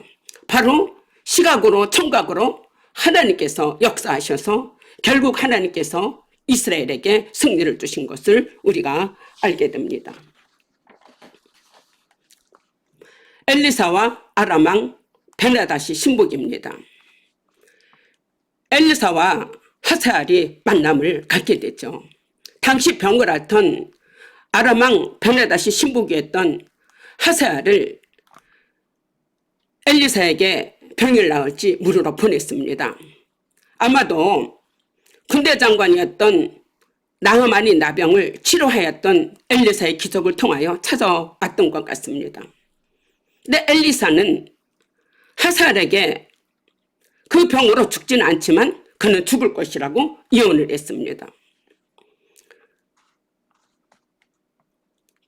바로 시각으로 청각으로 하나님께서 역사하셔서 결국 하나님께서 이스라엘에게 승리를 주신 것을 우리가 알게 됩니다. 엘리사와 아람왕 베나다시 신복입니다. 엘리사와 하세알이 만남을 갖게 되죠. 당시 병을 앓던 아람왕 베나다시 신복이었던 하세알을 엘리사에게 병을 나을지 물으러 보냈습니다. 아마도 군대 장관이었던 나흐만이 나병을 치료하였던 엘리사의 기적을 통하여 찾아왔던 것 같습니다. 근데 엘리사는 하세알에게 그 병으로 죽지는 않지만 그는 죽을 것이라고 예언을 했습니다.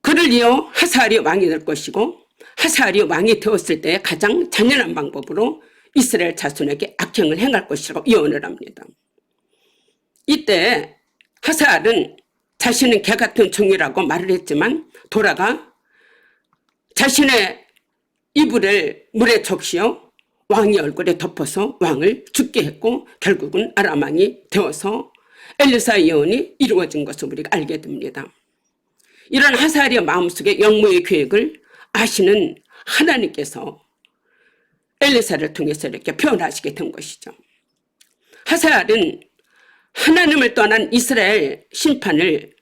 그를 이어 하세알이 왕이 될 것이고 하세알이 왕이 되었을 때 가장 잔인한 방법으로 이스라엘 자손에게 악행을 행할 것이라고 예언을 합니다. 이때 하세알은 자신은 개 같은 종이라고 말을 했지만 돌아가 자신의 이불을 물에 적시어 왕의 얼굴에 덮어서 왕을 죽게 했고 결국은 아람 왕이 되어서 엘리사의 예언이 이루어진 것을 우리가 알게 됩니다. 이런 하세알의 마음속에 영모의 계획을 아시는 하나님께서 엘리사를 통해서 이렇게 표현하시게 된 것이죠. 하세알은 하나님을 떠난 이스라엘 심판을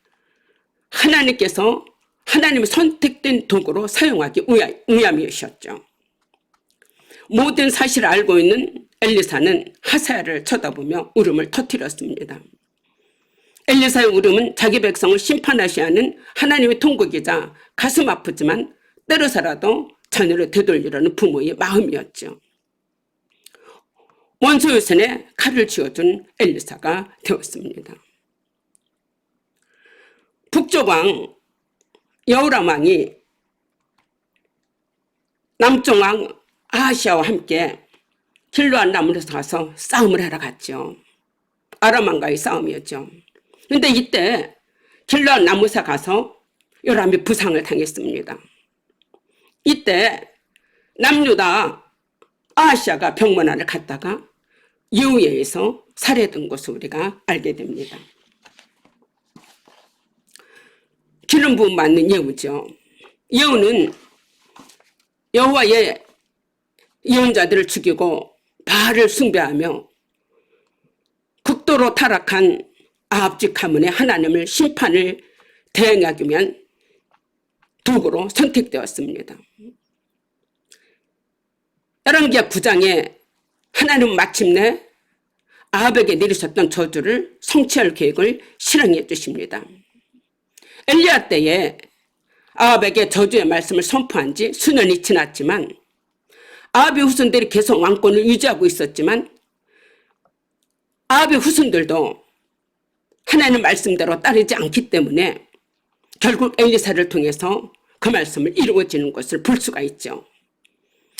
하나님께서 하나님의 선택된 도구로 사용하기 위함이셨죠. 모든 사실을 알고 있는 엘리사는 하세알을 쳐다보며 울음을 터뜨렸습니다. 엘리사의 울음은 자기 백성을 심판하셔야 하는 하나님의 통곡이자 가슴 아프지만 때로서라도 자녀를 되돌리려는 부모의 마음이었죠. 원수의 손에 칼을 쥐어준 엘리사가 되었습니다. 북쪽 왕 여호람 왕이 남쪽 왕 아하시아와 함께 길르앗 나무에서 가서 싸움을 하러 갔죠. 아람 왕과의 싸움이었죠. 그런데 이때 길르앗 나무에 가서 요람이 부상을 당했습니다. 이때 남유다 아하시아가 병문안을 갔다가 예후에 의해서 살해된 것을 우리가 알게 됩니다. 기름 부음 받는 예후죠. 예후는 여호와의 예언자들을 죽이고 바알을 숭배하며 극도로 타락한 아합집 가문의 하나님을 심판을 대행하기 위한 도구로 선택되었습니다. 열왕기하 9장에 하나님은 마침내 아합에게 내리셨던 저주를 성취할 계획을 실행해 주십니다. 엘리야 때에 아합에게 저주의 말씀을 선포한 지 수년이 지났지만 아합의 후손들이 계속 왕권을 유지하고 있었지만 아합의 후손들도 하나님 말씀대로 따르지 않기 때문에 결국 엘리사를 통해서 그 말씀을 이루어지는 것을 볼 수가 있죠.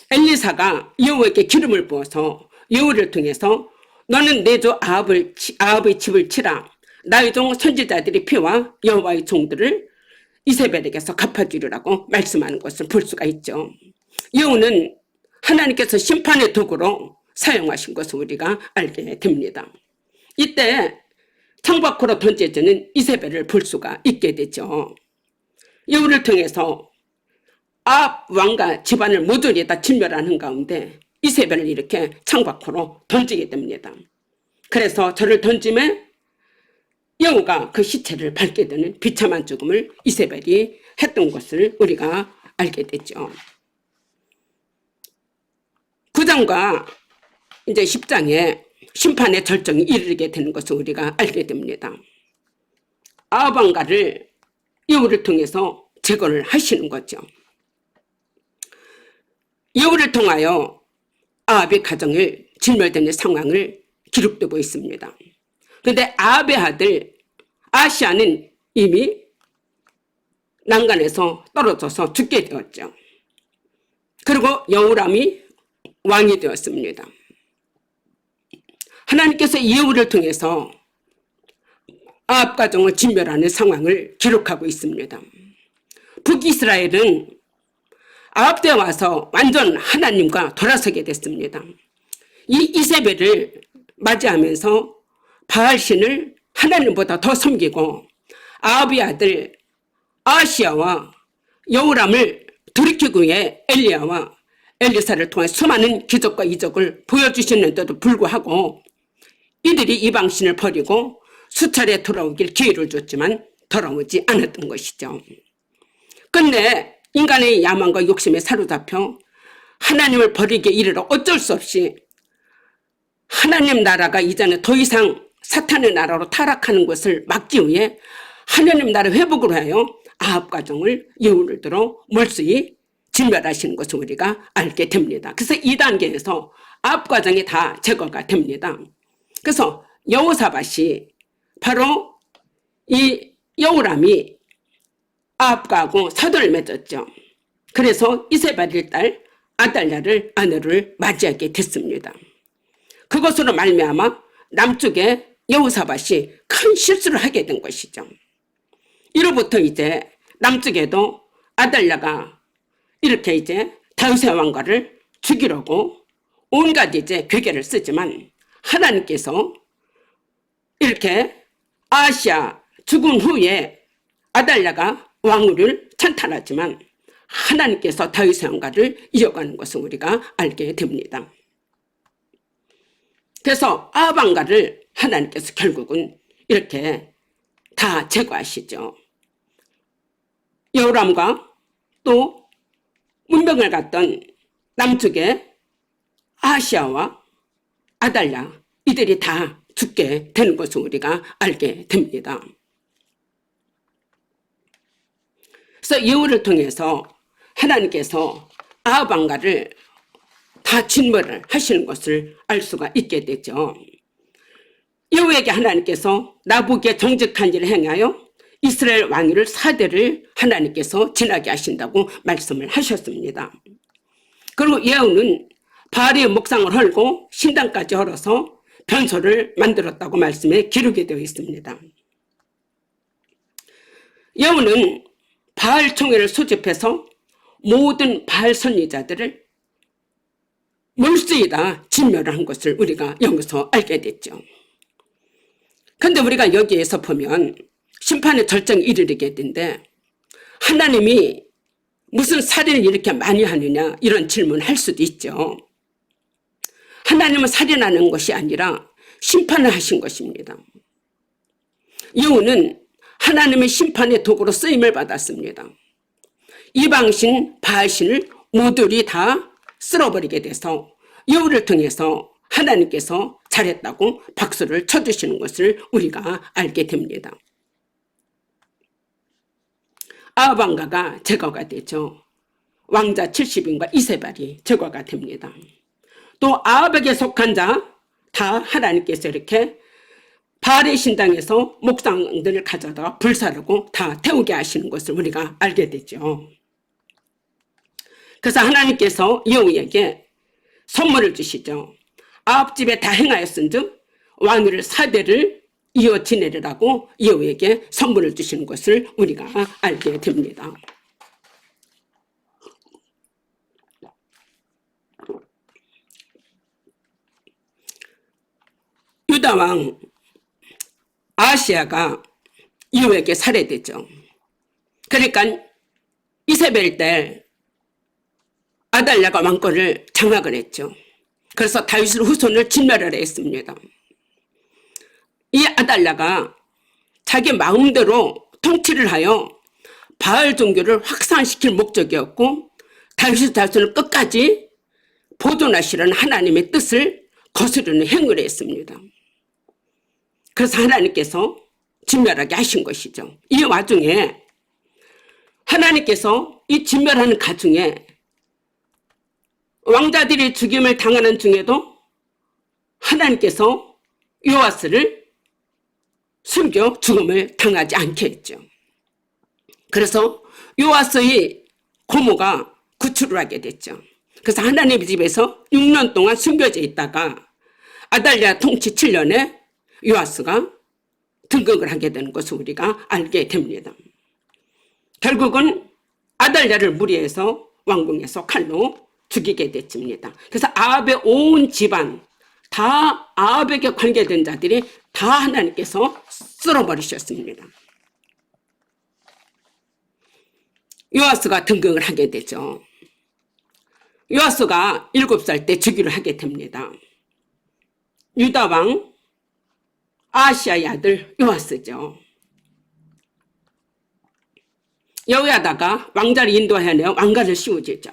엘리사가 여호와에게 기름을 부어서 여호를 통해서 너는 내 조 아합의 집을 치라. 나의 종 선지자들의 피와 여호와의 종들을 이세벨에게서 갚아주리라고 말씀하는 것을 볼 수가 있죠. 여호는 하나님께서 심판의 도구로 사용하신 것을 우리가 알게 됩니다. 이때 창밖으로 던져지는 이세벨을 볼 수가 있게 되죠. 여호를 통해서 아합 왕과 집안을 모조리 다 진멸하는 가운데 이세벨을 이렇게 창밖으로 던지게 됩니다. 그래서 저를 던짐에 여호가 그 시체를 밟게 되는 비참한 죽음을 이세벨이 했던 것을 우리가 알게 되죠. 9장과 이제 10장에 심판의 절정이 이르게 되는 것을 우리가 알게 됩니다. 아합 왕가를 여호를 통해서 제거를 하시는 거죠. 여호를 통하여 아합의 가정을 진멸되는 상황을 기록되고 있습니다. 그런데 아합의 아들 아시아는 이미 난간에서 떨어져서 죽게 되었죠. 그리고 여호람이 왕이 되었습니다. 하나님께서 여호를 통해서 아합 가정을 진멸하는 상황을 기록하고 있습니다. 북이스라엘은 아합 때 와서 완전 하나님과 돌아서게 됐습니다. 이 이세벨을 맞이하면서 바알신을 하나님보다 더 섬기고 아합의 아들 아시아와 여호람을 돌이키기 위해 엘리야와 엘리사를 통해 수많은 기적과 이적을 보여주시는데도 불구하고 이들이 이방신을 버리고 수차례 돌아오길 기회를 줬지만 돌아오지 않았던 것이죠. 끝내 인간의 야망과 욕심에 사로잡혀 하나님을 버리게 이르러 어쩔 수 없이 하나님 나라가 이제는 더 이상 사탄의 나라로 타락하는 것을 막기 위해 하나님 나라 회복을 하여 아합 가정을 여호를 들어 몰수히 진멸하시는 것을 우리가 알게 됩니다. 그래서 2단계에서 아합 가정이 다 제거가 됩니다. 그래서 여호사밧이 바로 이 여호람이 아합과하고 사도를 맺었죠. 그래서 이세벨의 딸 아달랴를 아내를 맞이하게 됐습니다. 그것으로 말미암아 남쪽에 여호사밧이 큰 실수를 하게 된 것이죠. 이로부터 이제 남쪽에도 아달랴가 이렇게 이제 다윗의 왕가를 죽이려고 온갖 이제 괴계를 쓰지만 하나님께서 이렇게 아시아 죽은 후에 아달랴가 왕위를 찬탈하지만 하나님께서 다윗의 왕가를 이어가는 것을 우리가 알게 됩니다. 그래서 아합 왕가를 하나님께서 결국은 이렇게 다 제거하시죠. 여호람과 또 문명을 갔던 남쪽의 아시아와 아달랴 이들이 다 죽게 되는 것을 우리가 알게 됩니다. 그래서 여호를 통해서 하나님께서 아합 왕가를 다 진멸을 하시는 것을 알 수가 있게 되죠. 여호에게 하나님께서 나보기에 정직한 일을 행하여 이스라엘 왕위를 4대를 하나님께서 지나게 하신다고 말씀을 하셨습니다. 그리고 여호는 바알의 목상을 헐고 신당까지 헐어서 변소를 만들었다고 말씀에 기록이 되어 있습니다. 여호는 바알 총회를 소집해서 모든 바알 선지자들을 몰수히 다 진멸을 한 것을 우리가 여기서 알게 됐죠. 그런데 우리가 여기에서 보면 심판의 절정에 이르게 된데 하나님이 무슨 살인을 이렇게 많이 하느냐 이런 질문을 할 수도 있죠. 하나님은 살인하는 것이 아니라 심판을 하신 것입니다. 여우는 하나님의 심판의 도구로 쓰임을 받았습니다. 이방신, 바알신을 모두리 다 쓸어버리게 돼서 여우를 통해서 하나님께서 잘했다고 박수를 쳐주시는 것을 우리가 알게 됩니다. 아합 왕가가 제거가 되죠. 왕자 70인과 이세벨이 제거가 됩니다. 또 아합에게 속한 자 다 하나님께서 이렇게 바알의 신당에서 목상들을 가져다가 불사르고 다 태우게 하시는 것을 우리가 알게 되죠. 그래서 하나님께서 여우에게 선물을 주시죠. 아합 집에 다 행하였은즉 왕위를 4대를 이어 지내리라고 여우에게 선물을 주시는 것을 우리가 알게 됩니다. 유다왕 아하시야가 여우에게 살해되죠. 그러니까 이세벨 때 아달랴가 왕권을 장악을 했죠. 그래서 다윗의 후손을 진멸하려 했습니다. 이 아달랴가 자기 마음대로 통치를 하여 바알 종교를 확산시킬 목적이었고 다윗의 자손을 끝까지 보존하시려는 하나님의 뜻을 거스르는 행위를 했습니다. 그래서 하나님께서 진멸하게 하신 것이죠. 이 와중에 하나님께서 이 진멸하는 가중에 왕자들이 죽임을 당하는 중에도 하나님께서 요아스를 숨겨 죽음을 당하지 않게 했죠. 그래서 요아스의 고모가 구출을 하게 됐죠. 그래서 하나님의 집에서 6년 동안 숨겨져 있다가 아달랴 통치 7년에 요아스가 등극을 하게 되는 것을 우리가 알게 됩니다. 결국은 아달랴를 무리해서 왕궁에서 칼로 죽이게 됐습니다. 그래서 아합의 온 집안 다 아합에게 관계된 자들이 다 하나님께서 쓸어버리셨습니다. 요아스가 등극을 하게 되죠. 요아스가 7살 때 즉위를 하게 됩니다. 유다왕 아하시야의 아들 요아스죠. 여호야다가 왕자를 인도하여 왕가를 씌우지죠.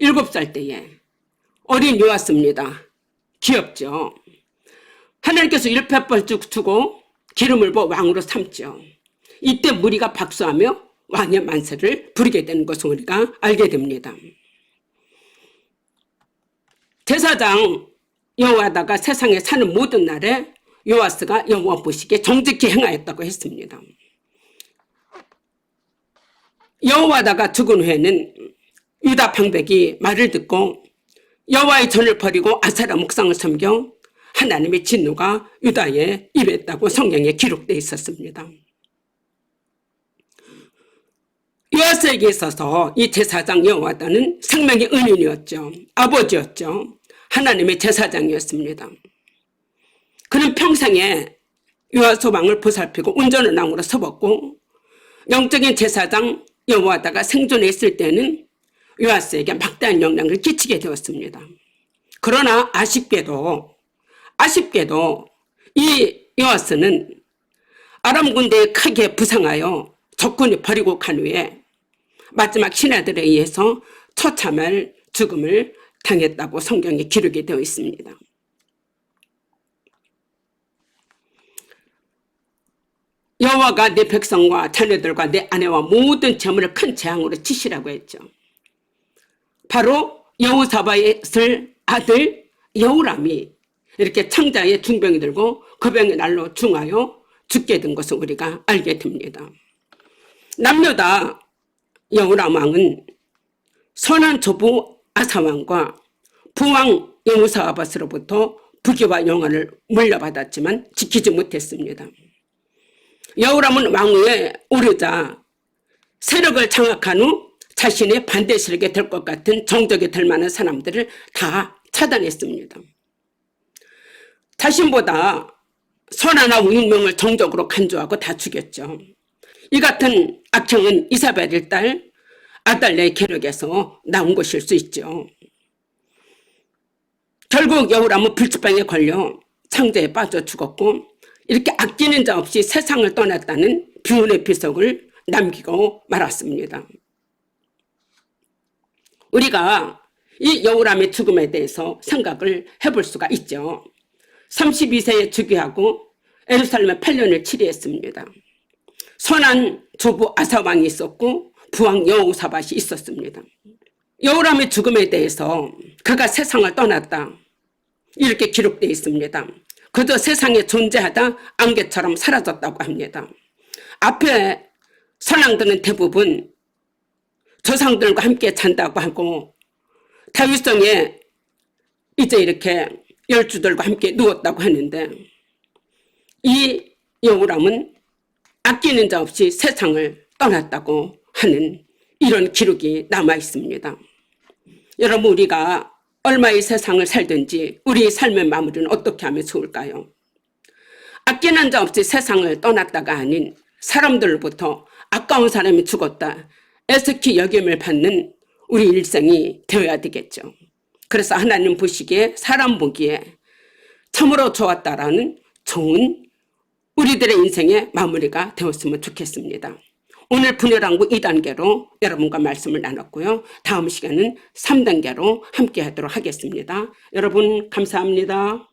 7살 때에 어린 요아스입니다. 귀엽죠. 하나님께서 일패벌쭉 주고 기름을 부어 왕으로 삼죠. 이때 무리가 박수하며 왕의 만세를 부르게 되는 것을 우리가 알게 됩니다. 제사장 여호야다가 세상에 사는 모든 날에 요아스가 여호와 보시기에 정직히 행하였다고 했습니다. 여호야다가 죽은 후에는 유다 방백이 말을 듣고 여호와의 전을 버리고 아세라 목상을 섬겨 하나님의 진노가 유다에 임했다고 성경에 기록되어 있었습니다. 요아스에게 있어서 이 제사장 여호야다는 생명의 은인이었죠. 아버지였죠. 하나님의 제사장이었습니다. 그는 평생에 요아스 왕을 보살피고 운전을 왕으로 서봤고 영적인 제사장 여호야다가 생존해 있을 때는 요아스에게 막대한 영향을 끼치게 되었습니다. 그러나 아쉽게도 이 요아스는 아람 군대에 크게 부상하여 적군이 버리고 간 후에 마지막 신하들에 의해서 처참할 죽음을 당했다고 성경에 기록이 되어 있습니다. 여호와가 내 백성과 자녀들과 내 아내와 모든 재물을 큰 재앙으로 치시라고 했죠. 바로 여호사밧의 아들 여호람이 이렇게 창자에 중병이 들고 그 병의 날로 중하여 죽게 된 것을 우리가 알게 됩니다. 남유다 여호람 왕은 선한 조부 아사왕과 부왕 여호사밧으로부터 부귀와 영화를 물려받았지만 지키지 못했습니다. 여호람은 왕위에 오르자 세력을 장악한 후 자신의 반대 세력이 될 것 같은 정적이 될 만한 사람들을 다 차단했습니다. 자신보다 선하나 운명을 정적으로 간주하고 다 죽였죠. 이 같은 악행은 이사벨의 딸 아달랴의 계략에서 나온 것일 수 있죠. 결국 여호람은 불치병에 걸려 창자에 빠져 죽었고 이렇게 아끼는 자 없이 세상을 떠났다는 비운의 비석을 남기고 말았습니다. 우리가 이 여우람의 죽음에 대해서 생각을 해볼 수가 있죠. 32세에 즉위하고 예루살렘에 8년을 치리했습니다. 선한 조부 아사왕이 있었고 부왕 여호사밧이 있었습니다. 여호람의 죽음에 대해서 그가 세상을 떠났다 이렇게 기록되어 있습니다. 그저 세상에 존재하다 안개처럼 사라졌다고 합니다. 앞에 선왕들은 대부분 조상들과 함께 잔다고 하고 다윗성에 이제 이렇게 열주들과 함께 누웠다고 하는데 이 여호람은 아끼는 자 없이 세상을 떠났다고 하는 이런 기록이 남아 있습니다. 여러분, 우리가 얼마의 세상을 살든지 우리의 삶의 마무리는 어떻게 하면 좋을까요? 아끼는 자 없이 세상을 떠났다가 아닌 사람들로부터 아까운 사람이 죽었다 애석히 여김을 받는 우리 일생이 되어야 되겠죠. 그래서 하나님 보시기에 사람 보기에 참으로 좋았다라는 좋은 우리들의 인생의 마무리가 되었으면 좋겠습니다. 오늘 분열왕국 2단계로 여러분과 말씀을 나눴고요. 다음 시간은 3단계로 함께 하도록 하겠습니다. 여러분 감사합니다.